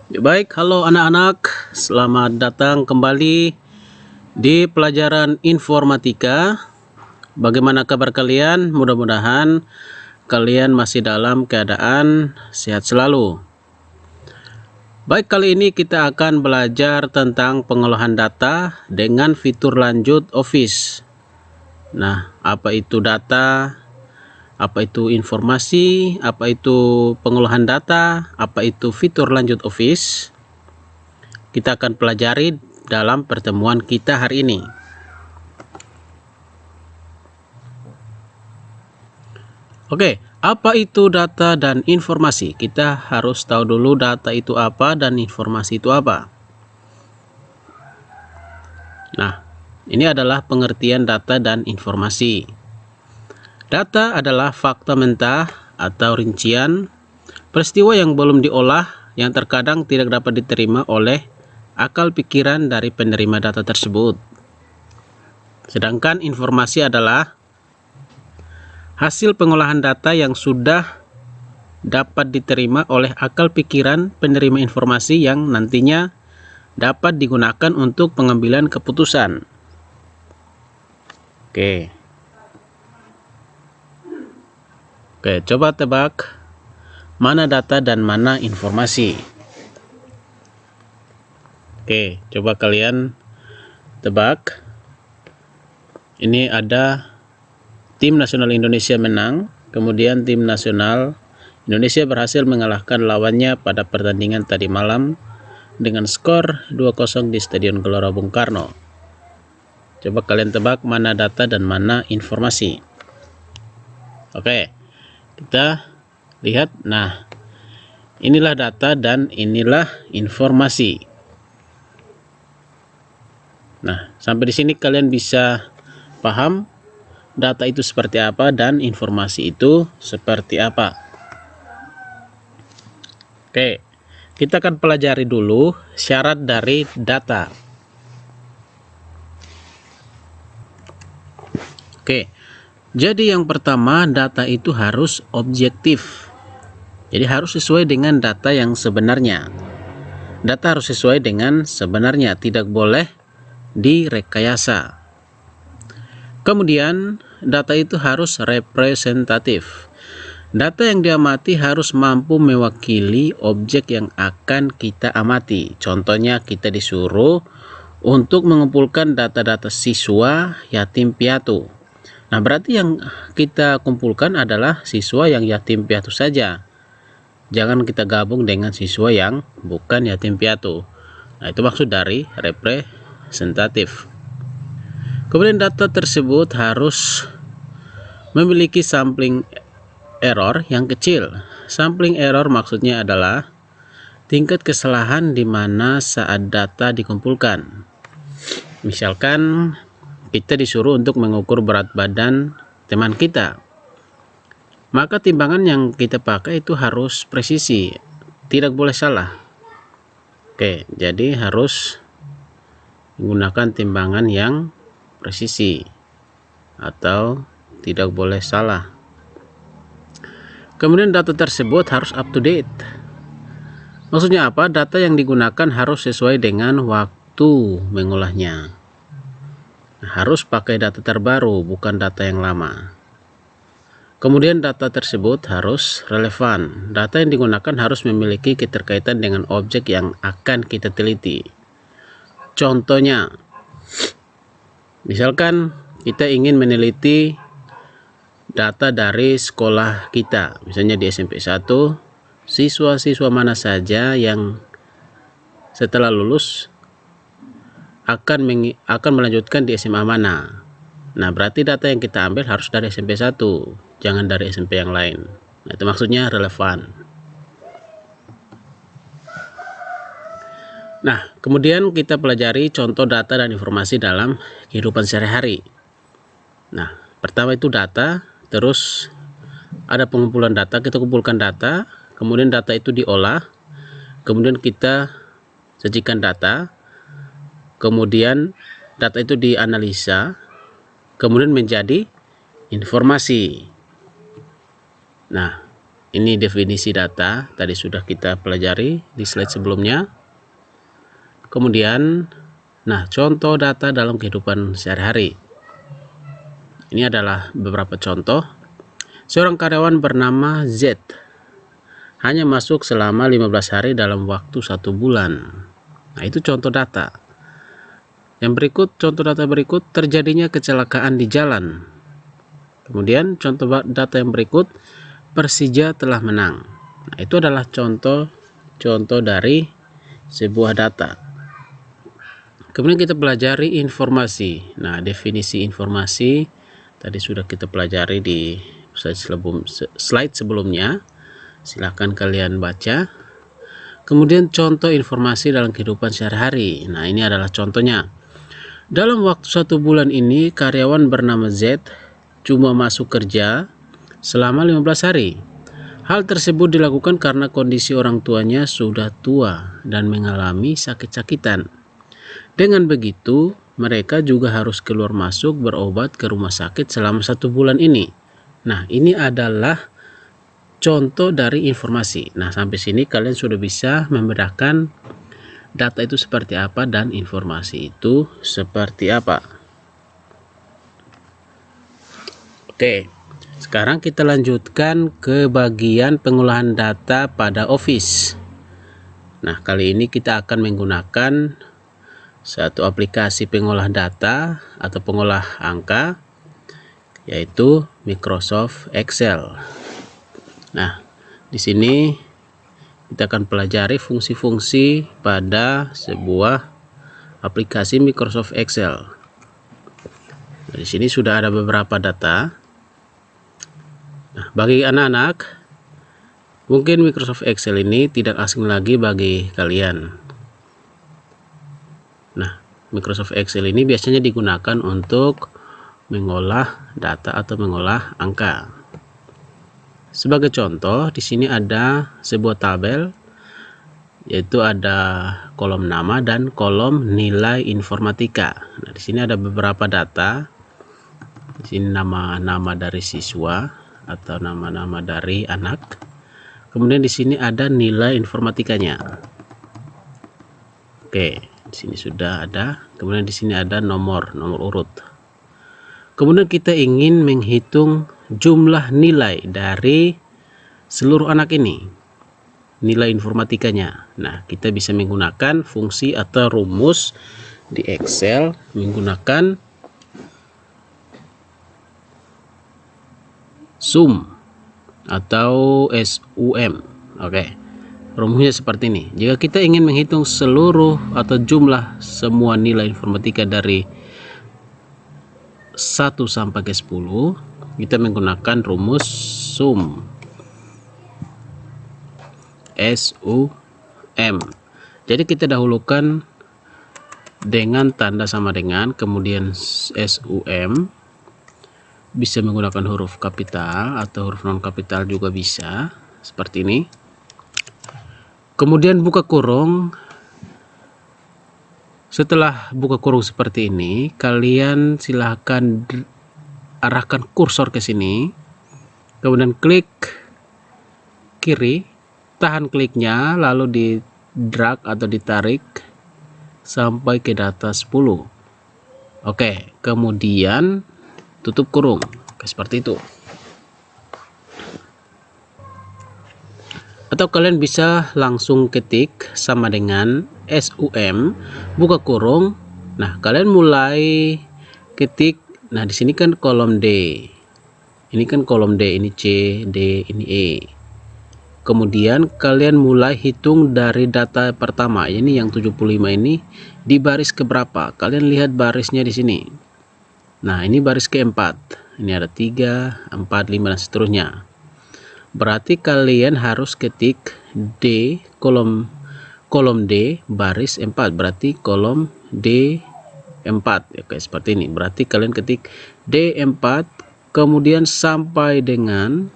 Baik, halo anak-anak, selamat datang kembali di pelajaran informatika. Bagaimana kabar kalian? Mudah-mudahan kalian masih dalam keadaan sehat selalu. Baik, kali ini kita akan belajar tentang pengolahan data dengan fitur lanjut Office. Nah, apa itu data? Apa itu informasi? Apa itu pengolahan data? Apa itu fitur lanjut Office? Kita akan pelajari dalam pertemuan kita hari ini. Oke, apa itu data dan informasi? Kita harus tahu dulu data itu apa dan informasi itu apa. Nah, ini adalah pengertian data dan informasi. Data adalah fakta mentah atau rincian peristiwa yang belum diolah yang terkadang tidak dapat diterima oleh akal pikiran dari penerima data tersebut. Sedangkan informasi adalah hasil pengolahan data yang sudah dapat diterima oleh akal pikiran penerima informasi yang nantinya dapat digunakan untuk pengambilan keputusan. Oke, coba tebak mana data dan mana informasi. Oke, coba kalian tebak. Ini ada tim nasional Indonesia menang, kemudian tim nasional Indonesia berhasil mengalahkan lawannya pada pertandingan tadi malam dengan skor 2-0 di Stadion Gelora Bung Karno. Coba kalian tebak mana data dan mana informasi. Oke, kita lihat. Nah, inilah data dan inilah informasi. Nah, sampai di sini kalian bisa paham data itu seperti apa dan informasi itu seperti apa. Oke, kita akan pelajari dulu syarat dari data. Oke, jadi yang pertama, data itu harus objektif. Jadi harus sesuai dengan data yang sebenarnya. Data harus sesuai dengan sebenarnya, tidak boleh direkayasa. Kemudian, data itu harus representatif. Data yang diamati harus mampu mewakili objek yang akan kita amati. Contohnya, kita disuruh untuk mengumpulkan data-data siswa yatim piatu. Nah, berarti yang kita kumpulkan adalah siswa yang yatim piatu saja. Jangan kita gabung dengan siswa yang bukan yatim piatu. Nah, itu maksud dari representatif. Kemudian data tersebut harus memiliki sampling error yang kecil. Sampling error maksudnya adalah tingkat kesalahan di mana saat data dikumpulkan. Misalkan kita disuruh untuk mengukur berat badan teman kita, maka timbangan yang kita pakai itu harus presisi, tidak boleh salah. Oke, jadi harus menggunakan timbangan yang presisi atau tidak boleh salah. Kemudian data tersebut harus up to date. Maksudnya apa? Data yang digunakan harus sesuai dengan waktu mengolahnya. Harus pakai data terbaru, bukan data yang lama. Kemudian data tersebut harus relevan. Data yang digunakan harus memiliki keterkaitan dengan objek yang akan kita teliti. Contohnya, misalkan kita ingin meneliti data dari sekolah kita, misalnya di SMP 1, siswa-siswa mana saja yang setelah lulus akan melanjutkan di SMA mana. Nah, berarti data yang kita ambil harus dari SMP 1, jangan dari SMP yang lain. Nah, itu maksudnya relevan. Nah, kemudian kita pelajari contoh data dan informasi dalam kehidupan sehari-hari. Nah, pertama itu data, terus ada pengumpulan data, kita kumpulkan data, kemudian data itu diolah, kemudian kita sajikan data, kemudian data itu dianalisa, kemudian menjadi informasi. Nah, ini definisi data, tadi sudah kita pelajari di slide sebelumnya. Kemudian, nah, contoh data dalam kehidupan sehari-hari. Ini adalah beberapa contoh. Seorang karyawan bernama Z hanya masuk selama 15 hari dalam waktu 1 bulan. Nah, itu contoh data. Yang berikut, contoh data berikut, terjadinya kecelakaan di jalan. Kemudian contoh data yang berikut, Persija telah menang. Nah, itu adalah contoh dari sebuah data. Kemudian kita pelajari informasi. Nah, definisi informasi tadi sudah kita pelajari di slide sebelumnya. Silahkan kalian baca. Kemudian contoh informasi dalam kehidupan sehari-hari. Nah, ini adalah contohnya. Dalam waktu 1 bulan ini, karyawan bernama Z cuma masuk kerja selama 15 hari. Hal tersebut dilakukan karena kondisi orang tuanya sudah tua dan mengalami sakit-sakitan. Dengan begitu, mereka juga harus keluar masuk berobat ke rumah sakit selama 1 bulan ini. Nah, ini adalah contoh dari informasi. Nah, sampai sini kalian sudah bisa membedakan data itu seperti apa dan informasi itu seperti apa. Oke, sekarang kita lanjutkan ke bagian pengolahan data pada Office. Nah, kali ini kita akan menggunakan satu aplikasi pengolah data atau pengolah angka, yaitu Microsoft Excel. Nah, di sini kita akan pelajari fungsi-fungsi pada sebuah aplikasi Microsoft Excel. Nah, di sini sudah ada beberapa data. Nah, bagi anak-anak, mungkin Microsoft Excel ini tidak asing lagi bagi kalian. Nah, Microsoft Excel ini biasanya digunakan untuk mengolah data atau mengolah angka. Sebagai contoh, di sini ada sebuah tabel, yaitu ada kolom nama dan kolom nilai informatika. Nah, di sini ada beberapa data. Di sini nama-nama dari siswa atau nama-nama dari anak. Kemudian di sini ada nilai informatikanya. Oke, di sini sudah ada. Kemudian di sini ada nomor urut. Kemudian kita ingin menghitung jumlah nilai dari seluruh anak ini, nilai informatikanya. Nah, kita bisa menggunakan fungsi atau rumus di Excel menggunakan sum atau SUM. Oke, rumusnya seperti ini. Jika kita ingin menghitung seluruh atau jumlah semua nilai informatika dari 1 sampai ke 10, kita menggunakan rumus sum SUM. Jadi kita dahulukan dengan tanda sama dengan, kemudian SUM. Bisa menggunakan huruf kapital atau huruf non kapital juga bisa, seperti ini. Kemudian buka kurung. Setelah buka kurung seperti ini, kalian silahkan arahkan kursor ke sini, kemudian klik kiri, tahan kliknya, lalu di drag atau ditarik sampai ke data 10. Oke, kemudian tutup kurung. Oke, seperti itu. Atau kalian bisa langsung ketik sama dengan SUM, buka kurung. Nah, kalian mulai ketik. Nah, di sini kan kolom D. Ini kan kolom D, ini C, D, ini E. Kemudian kalian mulai hitung dari data pertama. Ini yang 75 ini di baris keberapa? Kalian lihat barisnya di sini. Nah, ini baris keempat. Ini ada 3, 4, 5 dan seterusnya. Berarti kalian harus ketik D, kolom D baris 4, berarti kolom D4. Oke, seperti ini. Berarti kalian ketik D4, kemudian sampai dengan,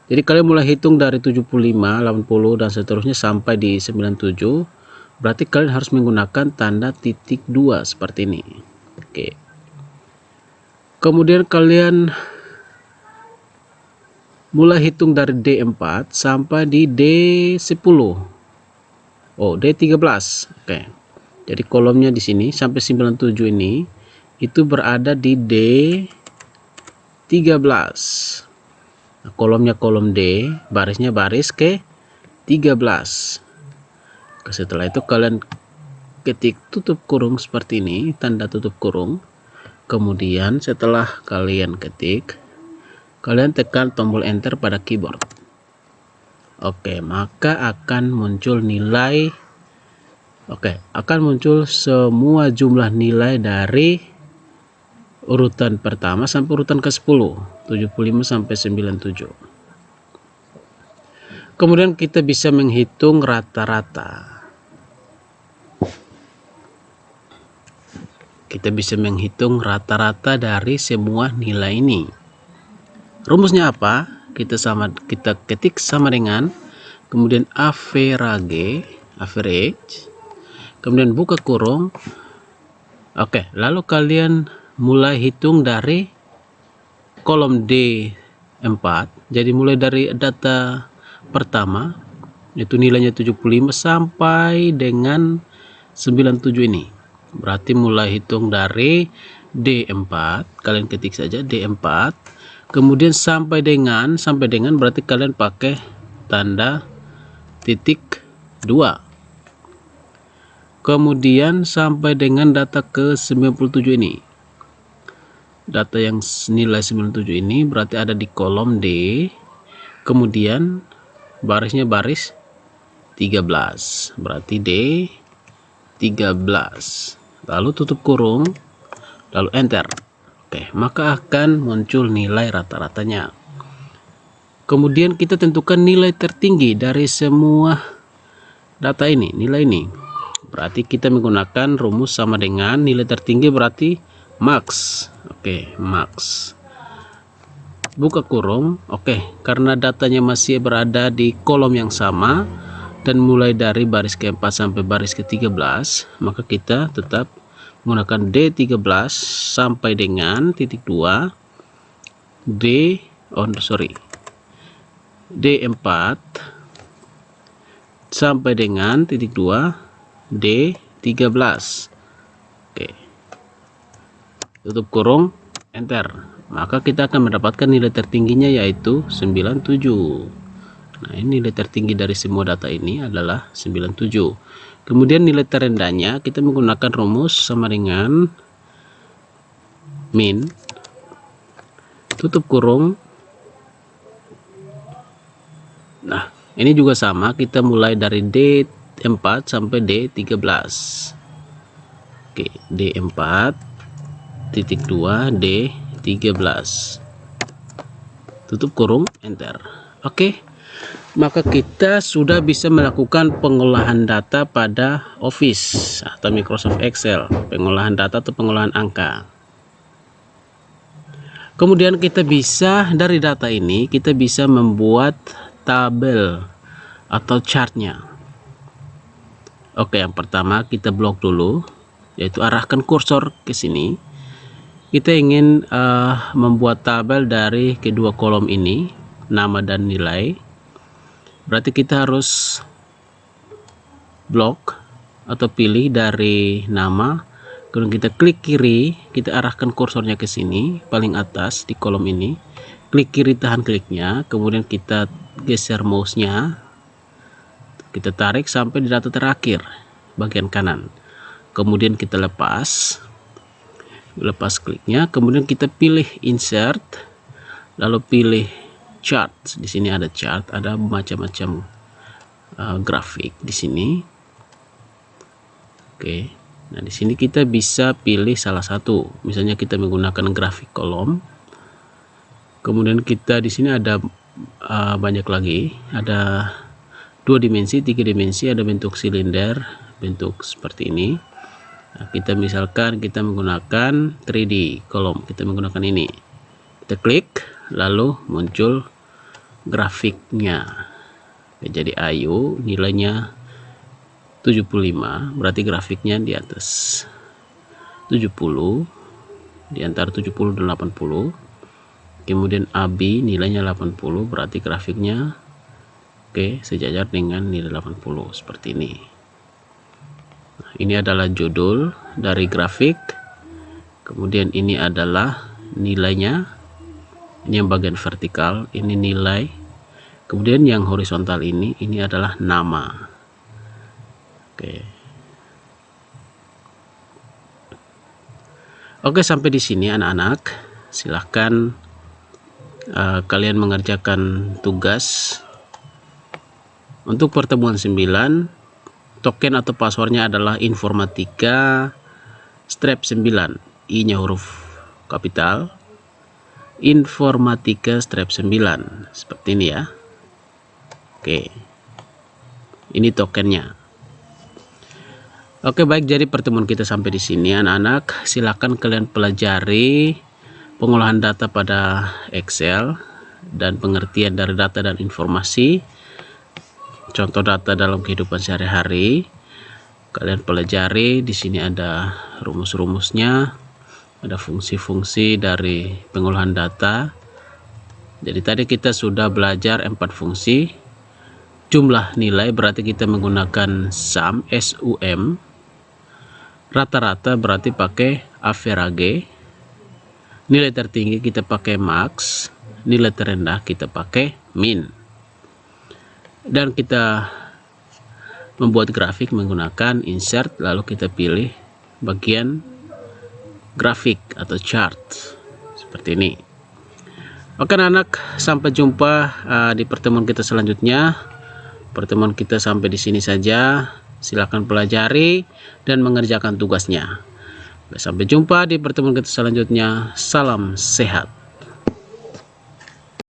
jadi kalian mulai hitung dari 75, 80 dan seterusnya sampai di 97. Berarti kalian harus menggunakan tanda titik 2 seperti ini. Oke. Kemudian kalian mulai hitung dari D4 sampai di D10. Oh, D13. Oke. Jadi kolomnya di sini sampai 97 ini itu berada di D13. Nah, kolomnya kolom D, barisnya baris ke 13. Setelah itu kalian ketik tutup kurung seperti ini, tanda tutup kurung. Kemudian setelah kalian ketik, kalian tekan tombol enter pada keyboard. Oke, maka akan muncul nilai. Oke, akan muncul semua jumlah nilai dari urutan pertama sampai urutan ke-10, 75 sampai 97. Kemudian kita bisa menghitung rata-rata. Kita bisa menghitung rata-rata dari semua nilai ini. Rumusnya apa? Kita ketik sama dengan kemudian average, kemudian buka kurung. Oke, lalu kalian mulai hitung dari kolom D4. Jadi mulai dari data pertama itu nilainya 75 sampai dengan 97 ini. Berarti mulai hitung dari D4, kalian ketik saja D4, kemudian sampai dengan berarti kalian pakai tanda titik 2. Kemudian sampai dengan data ke 97 ini. Data yang nilai 97 ini berarti ada di kolom D, kemudian barisnya baris 13, berarti D13. Lalu tutup kurung, lalu enter. Oke, maka akan muncul nilai rata-ratanya. Kemudian kita tentukan nilai tertinggi dari semua data ini, nilai ini. Berarti kita menggunakan rumus sama dengan nilai tertinggi berarti max. Oke, max. Buka kurung. Oke, karena datanya masih berada di kolom yang sama dan mulai dari baris ke-4 sampai baris ke-13, maka kita tetap menggunakan D13 sampai dengan titik 2, D4 sampai dengan titik 2, D13. Oke, tutup kurung, enter. Maka kita akan mendapatkan nilai tertingginya yaitu 97. Nah, ini nilai tertinggi dari semua data ini adalah 97. Kemudian nilai terendahnya kita menggunakan rumus sama dengan min, tutup kurung. Nah, ini juga sama, kita mulai dari D4 sampai D13. Oke, D4 titik 2, D13. Tutup kurung, enter. Oke. Maka kita sudah bisa melakukan pengolahan data pada Office atau Microsoft Excel, pengolahan data atau pengolahan angka. Kemudian kita bisa dari data ini kita bisa membuat tabel atau chartnya. Oke, yang pertama kita blok dulu, yaitu arahkan kursor ke sini. Kita ingin membuat tabel dari kedua kolom ini, nama dan nilai. Berarti kita harus blok atau pilih dari nama, kemudian kita klik kiri, kita arahkan kursornya ke sini paling atas di kolom ini, klik kiri, tahan kliknya, kemudian kita geser mouse-nya, kita tarik sampai di data terakhir bagian kanan, kemudian kita lepas kliknya, kemudian kita pilih insert, lalu pilih chart. Di sini ada chart, ada macam-macam grafik di sini. Oke, nah di sini kita bisa pilih salah satu, misalnya kita menggunakan grafik kolom. Kemudian kita di sini ada banyak lagi, ada 2 dimensi, 3 dimensi, ada bentuk silinder, bentuk seperti ini. Nah, kita misalkan kita menggunakan 3D kolom, kita menggunakan ini, kita klik, lalu muncul grafiknya. Jadi ayu nilainya 75, berarti grafiknya di atas 70, di antara 70 dan 80. kemudian AB nilainya 80, berarti grafiknya sejajar dengan nilai 80 seperti ini. Nah, ini adalah judul dari grafik, kemudian ini adalah nilainya, ini yang bagian vertikal, ini nilai, kemudian yang horizontal ini adalah nama. Oke, sampai di sini anak-anak, silahkan kalian mengerjakan tugas. Untuk pertemuan 9, token atau passwordnya adalah informatika strap 9, I-nya huruf kapital, informatika strap 9, seperti ini ya. Oke, ini tokennya. Oke, baik, jadi pertemuan kita sampai di sini anak-anak. Silakan kalian pelajari pengolahan data pada Excel dan pengertian dari data dan informasi, contoh data dalam kehidupan sehari-hari. Kalian pelajari, di sini ada rumus-rumusnya, ada fungsi-fungsi dari pengolahan data. Jadi tadi kita sudah belajar 4 fungsi. Jumlah nilai berarti kita menggunakan sum, SUM. Rata-rata berarti pakai average. Nilai tertinggi kita pakai max, nilai terendah kita pakai min. Dan kita membuat grafik menggunakan insert, lalu kita pilih bagian grafik atau chart seperti ini. Oke anak-anak, sampai jumpa di pertemuan kita selanjutnya. Pertemuan kita sampai di sini saja. Silakan pelajari dan mengerjakan tugasnya. Sampai jumpa di pertemuan kita selanjutnya. Salam sehat.